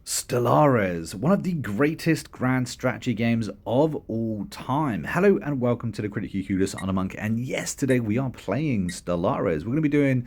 Stellaris, one of the greatest grand strategy games of all time. Hello and welcome to the Critically Curious on a Monk, and yes, today we are playing Stellaris. We're going to be doing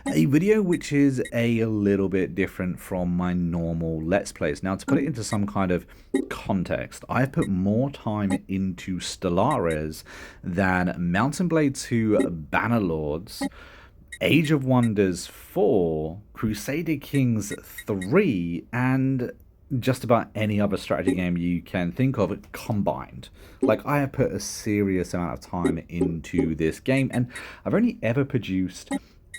a video which is a little bit different from my normal Let's Plays. Now, to put it into some kind of context, I've put more time into Stellaris than Mountain Blade 2 Bannerlords, Age of Wonders 4, Crusader Kings 3, and just about any other strategy game you can think of combined. Like, I have put a serious amount of time into this game, and I've only ever produced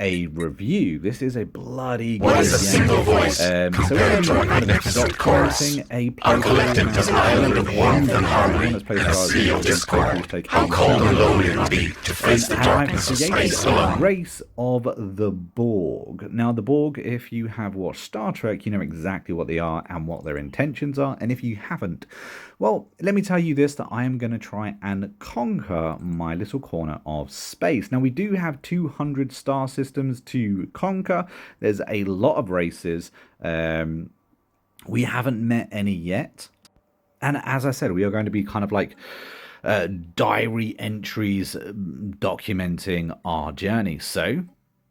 a review. This is a bloody good game. So we're going to be kind of documenting a playthrough. Does an island of warmth and harmony and sea of discord. How cold and lonely it would be to face the darkness of space alone. Race of the Borg. Now, the Borg, if you have watched Star Trek, you know exactly what they are and what their intentions are. And if you haven't, well, let me tell you this, that I am going to try and conquer my little corner of space. Now, we do have 200 star systems to conquer. There's a lot of races. We haven't met any yet. And as I said, we are going to be kind of like diary entries documenting our journey. So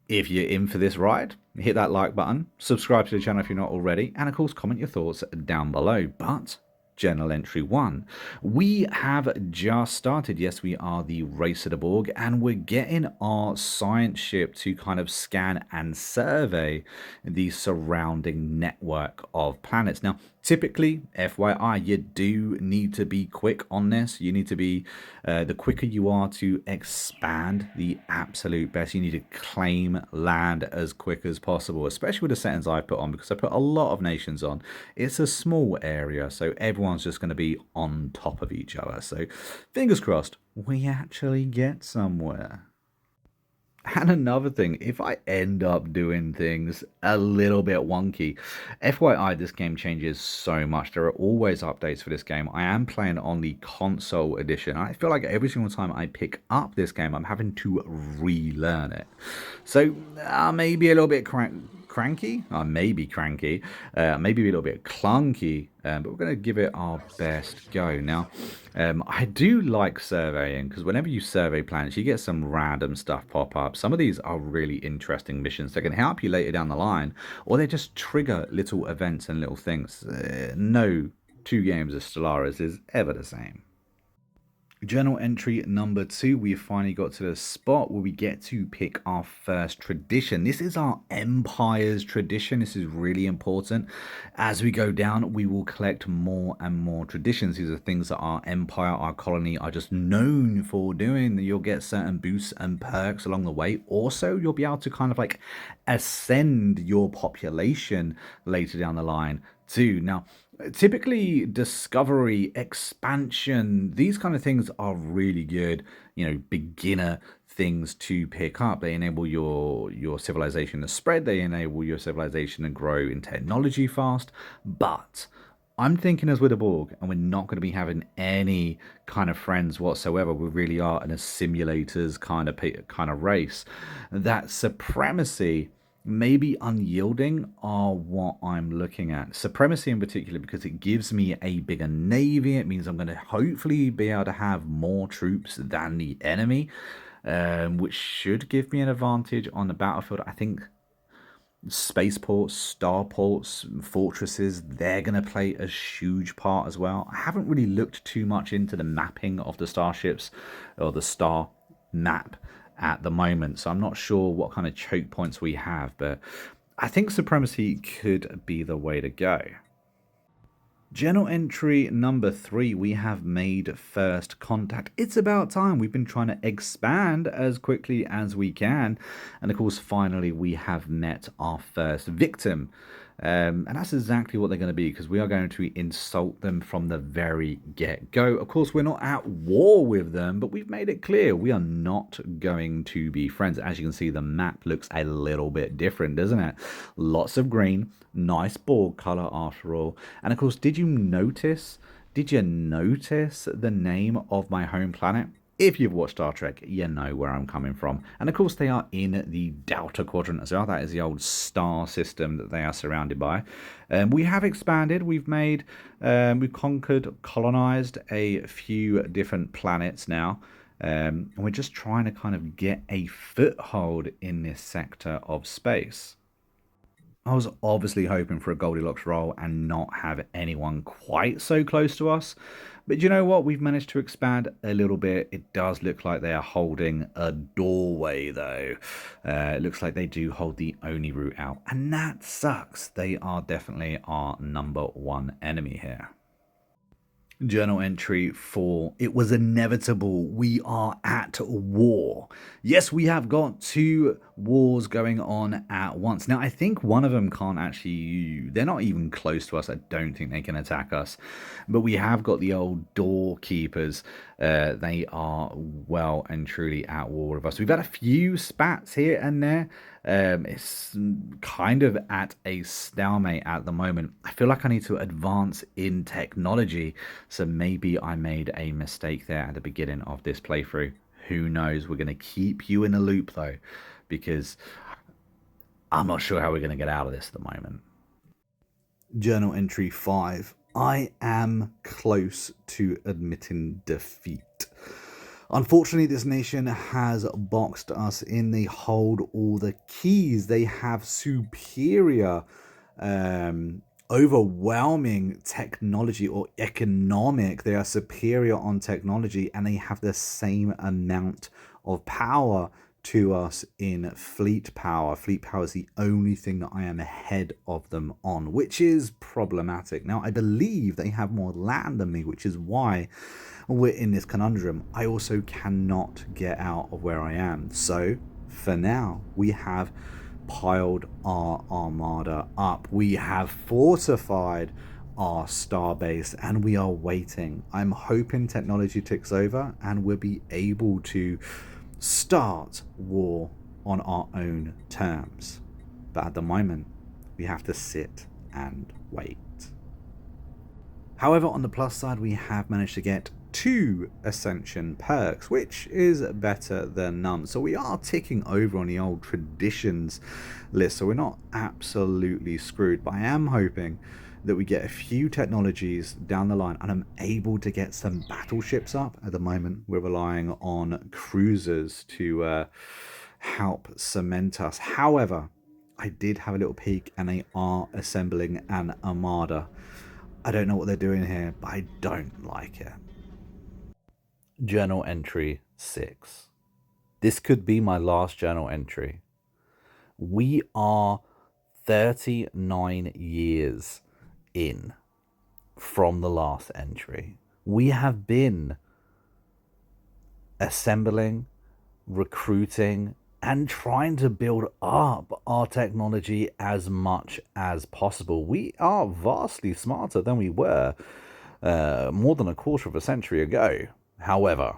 if you're in for this ride, hit that like button, subscribe to the channel if you're not already, and of course comment your thoughts down below. But Journal Entry 1. We have just started. Yes, we are the Race of the Borg, and we're getting our science ship to kind of scan and survey the surrounding network of planets. Now, typically, FYI, you do need to be quick on this. You need to be, the quicker you are to expand, the absolute best. You need to claim land as quick as possible, especially with the settings I put on, because I put a lot of nations on. It's a small area, so everyone's just going to be on top of each other. So fingers crossed, we actually get somewhere. And another thing, if I end up doing things a little bit wonky, FYI, this game changes so much. There are always updates for this game. I am playing on the console edition. I feel like every single time I pick up this game, I'm having to relearn it. So maybe a little bit cranky, maybe cranky, maybe a little bit clunky, but we're going to give it our best go. Now, I do like surveying, because whenever you survey planets, you get some random stuff pop up. Some of these are really interesting missions that can help you later down the line, or they just trigger little events and little things. No two games of Stellaris is ever the same. Journal entry number 2, we finally got to the spot where we get to pick our first tradition. This is our Empire's tradition. This is really important. As we go down, we will collect more and more traditions. These are things that our Empire, our colony are just known for doing. You'll get certain boosts and perks along the way. Also, you'll be able to kind of like ascend your population later down the line too. Now, typically discovery, expansion, these kind of things are really good, you know, beginner things to pick up. They enable your civilization to spread. They enable your civilization to grow in technology fast. But I'm thinking, as with the Borg, and we're not going to be having any kind of friends whatsoever. We really are in a simulators kind of race. That supremacy, maybe unyielding, are what I'm looking at. Supremacy in particular, because it gives me a bigger navy. It means I'm going to hopefully be able to have more troops than the enemy, which should give me an advantage on the battlefield. I think spaceports, starports, fortresses, they're going to play a huge part as well. I haven't really looked too much into the mapping of the starships or the star map at the moment, so I'm not sure what kind of choke points we have, but I think supremacy could be the way to go. Journal entry number 3, we have made first contact. It's about time. We've been trying to expand as quickly as we can, and of course finally we have met our first victim. And that's exactly what they're going to be, because we are going to insult them from the very get-go. Of course, we're not at war with them, but we've made it clear we are not going to be friends. As you can see, the map looks a little bit different, doesn't it? Lots of green, nice Borg color after all. And of course, did you notice the name of my home planet? If you've watched Star Trek, you know where I'm coming from. And of course, they are in the Delta Quadrant as well. That is the old star system that they are surrounded by. We have expanded. We've conquered, colonized a few different planets now. And we're just trying to kind of get a foothold in this sector of space. I was obviously hoping for a Goldilocks roll and not have anyone quite so close to us. But you know what? We've managed to expand a little bit. It does look like they are holding a doorway, though. It looks like they do hold the only route out. And that sucks. They are definitely our #1 enemy here. Journal entry 4. It was inevitable. We are at war. Yes, we have got 2 wars going on at once. Now, I think one of them can't actually... They're not even close to us. I don't think they can attack us. But we have got the old doorkeepers. They are well and truly at war with us. We've had a few spats here and there. It's kind of at a stalemate at the moment. I feel like I need to advance in technology, so maybe I made a mistake there at the beginning of this playthrough. Who knows? We're going to keep you in a loop though, because I'm not sure how we're going to get out of this at the moment. Journal entry 5. I am close to admitting defeat. Unfortunately, this nation has boxed us in. They hold all the keys. They have superior, overwhelming technology or economic. They are superior on technology, and they have the same amount of power to us in fleet power. Fleet power is the only thing that I am ahead of them on, which is problematic. Now, I believe they have more land than me, which is why we're in this conundrum. I also cannot get out of where I am. So, for now, we have piled our armada up. We have fortified our starbase, and we are waiting. I'm hoping technology ticks over and we'll be able to start war on our own terms. But at the moment, we have to sit and wait. However, on the plus side, we have managed to get 2 ascension perks, which is better than none. So we are ticking over on the old traditions list, so we're not absolutely screwed. But I am hoping that we get a few technologies down the line and I'm able to get some battleships up. At the moment, we're relying on cruisers to help cement us. However, I did have a little peek and they are assembling an armada. I don't know what they're doing here, but I don't like it. Journal entry 6. This could be my last journal entry. We are 39 years in from the last entry. We have been assembling, recruiting, and trying to build up our technology as much as possible. We are vastly smarter than we were more than a quarter of a century ago. However,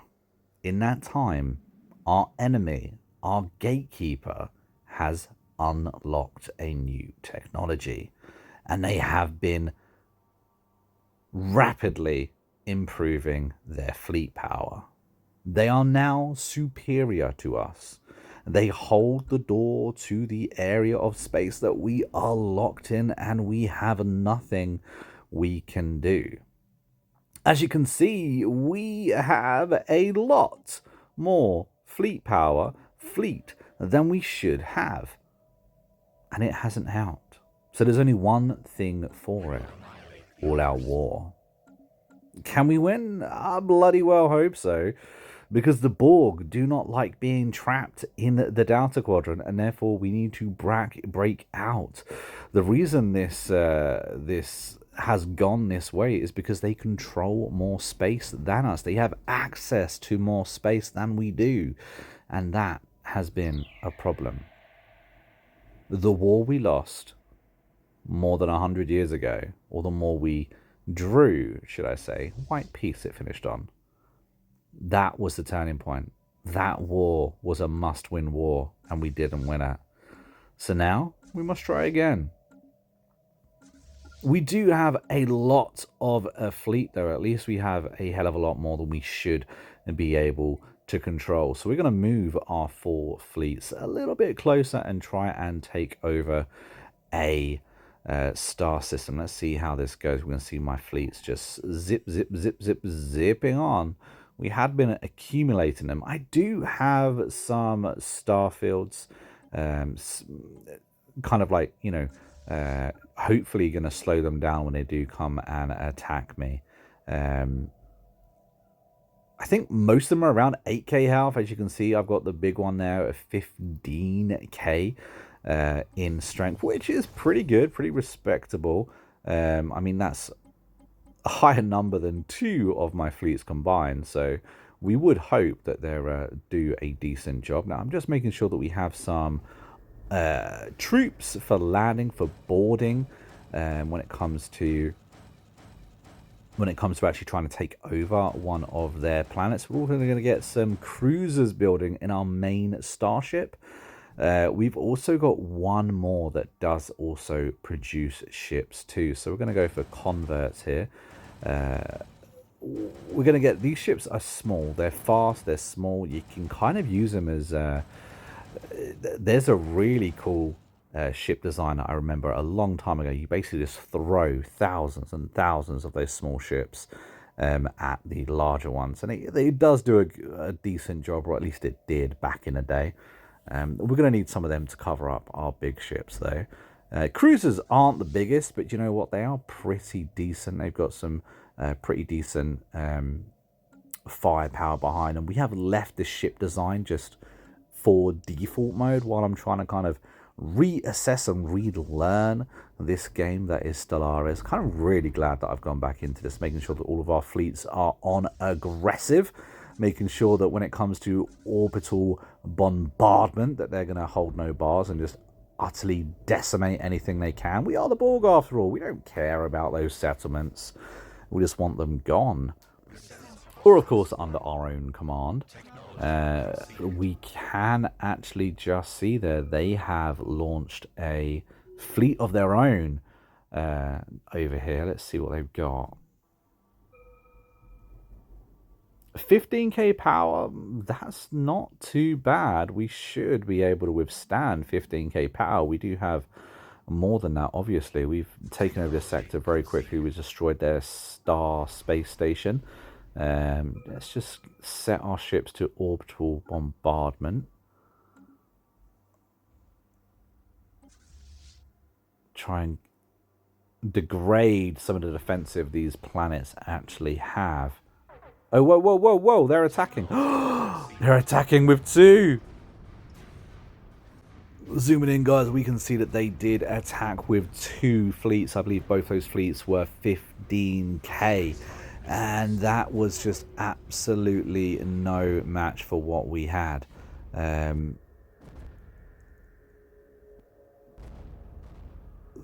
in that time, our enemy, our gatekeeper, has unlocked a new technology, and they have been rapidly improving their fleet power. They are now superior to us. They hold the door to the area of space that we are locked in, and we have nothing we can do. As you can see, we have a lot more fleet power, than we should have. And it hasn't helped. So there's only one thing for it. All-out war. Can we win? I bloody well hope so. Because the Borg do not like being trapped in the Delta Quadrant, and therefore we need to break out. The reason this has gone this way is because they control more space than us. They have access to more space than we do, and that has been a problem. The war we lost more than 100 years ago, or the more we drew, should I say, white peace it finished on. That was the turning point. That war was a must-win war, and we didn't win it. So now we must try again. We do have a lot of a fleet, though. At least we have a hell of a lot more than we should be able to control. So we're going to move our 4 fleets a little bit closer and try and take over a star system. Let's see how this goes. We're going to see my fleets just zipping on. We had been accumulating them. I do have some star fields, kind of like, hopefully going to slow them down when they do come and attack me. I think most of them are around 8k health. As you can see, I've got the big one there at 15k in strength, which is pretty good, pretty respectable. I mean, that's a higher number than 2 of my fleets combined, so we would hope that they do a decent job. Now, I'm just making sure that we have some troops for landing, for boarding, when it comes to actually trying to take over one of their planets. We're also going to get some cruisers building in our main starship. We've also got one more that does also produce ships too. So we're going to go for converts here. We're going to get, these ships are small. They're fast, they're small. You can kind of use them as... there's a really cool ship design that I remember a long time ago. You basically just throw thousands and thousands of those small ships at the larger ones, and it does do a decent job, or at least it did back in the day. We're going to need some of them to cover up our big ships though. Cruisers aren't the biggest, but you know what, they are pretty decent. They've got some pretty decent firepower behind them. We have left the ship design just for default mode while I'm trying to kind of reassess and relearn this game that is Stellaris. Kind of really glad that I've gone back into this, making sure that all of our fleets are on aggressive, making sure that when it comes to orbital bombardment that they're going to hold no bars and just utterly decimate anything they can. We are the Borg after all. We don't care about those settlements. We just want them gone. Or of course under our own command. We can actually just see there they have launched a fleet of their own over here. Let's see what they've got. 15k power, that's not too bad. We should be able to withstand 15k power. We do have more than that, obviously. We've taken over this sector very quickly. We destroyed their star space station. Let's just set our ships to orbital bombardment. Try and degrade some of the defensive these planets actually have. Oh, whoa, whoa, whoa, whoa, they're attacking. They're attacking with 2. Zooming in, guys, we can see that they did attack with 2 fleets. I believe both those fleets were 15k. And that was just absolutely no match for what we had.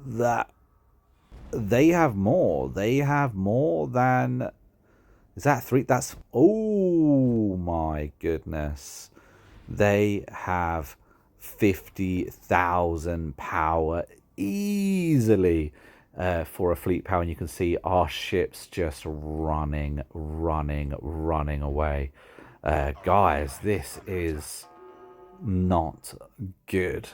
That they have more. They have more than... Is that 3? That's... Oh my goodness. They have 50,000 power easily. For a fleet power, and you can see our ships just running away. Guys, this is not good.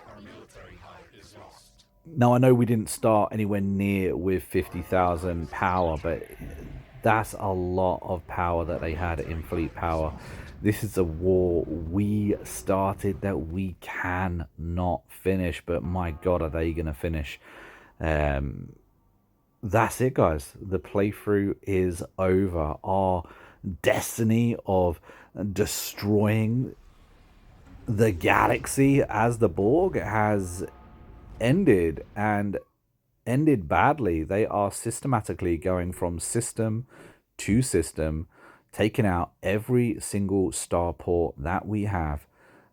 Now, I know we didn't start anywhere near with 50,000 power, but that's a lot of power that they had in fleet power. This is a war we started that we cannot finish, but my God, are they going to finish? That's it, guys. The playthrough is over. Our destiny of destroying the galaxy as the Borg has ended, and ended badly. They are systematically going from system to system, taking out every single starport that we have.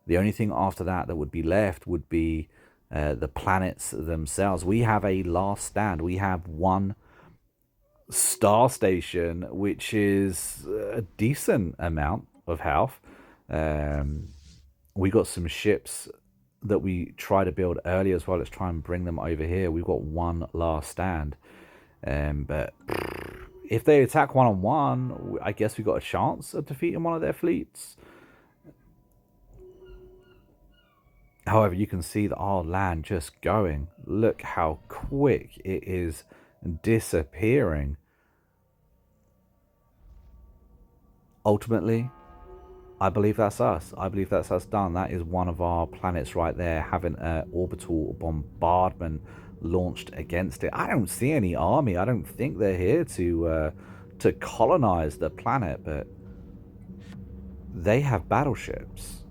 The only thing after that that would be left would be the planets themselves. We have a last stand. We have one star station, which is a decent amount of health. We got some ships that we try to build earlier as well. Let's try and bring them over here. We've got one last stand, but If they attack one-on-one, I guess we got a chance of defeating one of their fleets. However, you can see that our land just going. Look how quick it is disappearing. Ultimately, I believe that's us. I believe that's us done. That is one of our planets right there, having an orbital bombardment launched against it. I don't see any army. I don't think they're here to colonize the planet, but they have battleships.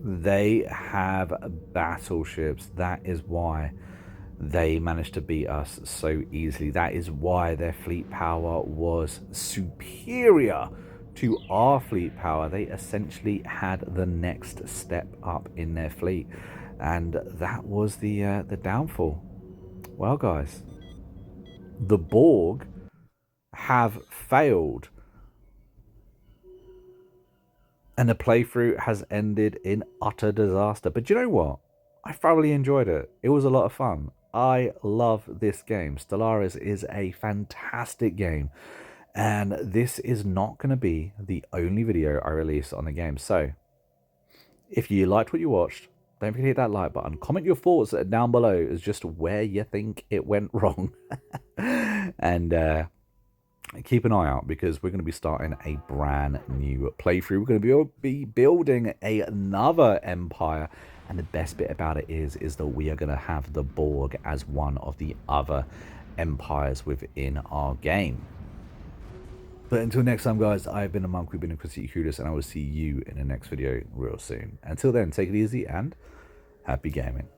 They have battleships. That is why they managed to beat us so easily. That is why their fleet power was superior to our fleet power. They essentially had the next step up in their fleet, and that was the downfall. Well, guys, the Borg have failed, and the playthrough has ended in utter disaster. But you know what? I thoroughly enjoyed it. It was a lot of fun. I love this game. Stellaris is a fantastic game, and this is not going to be the only video I release on the game. So, if you liked what you watched, don't forget to hit that like button. Comment your thoughts down below as just where you think it went wrong. And keep an eye out, because we're going to be starting a brand new playthrough. We're going to be building another empire, and the best bit about it is that we are going to have the Borg as one of the other empires within our game. But until next time, guys, I've been a monk, we've been a Critique Kudos, and I will see you in the next video real soon. Until then, take it easy and happy gaming.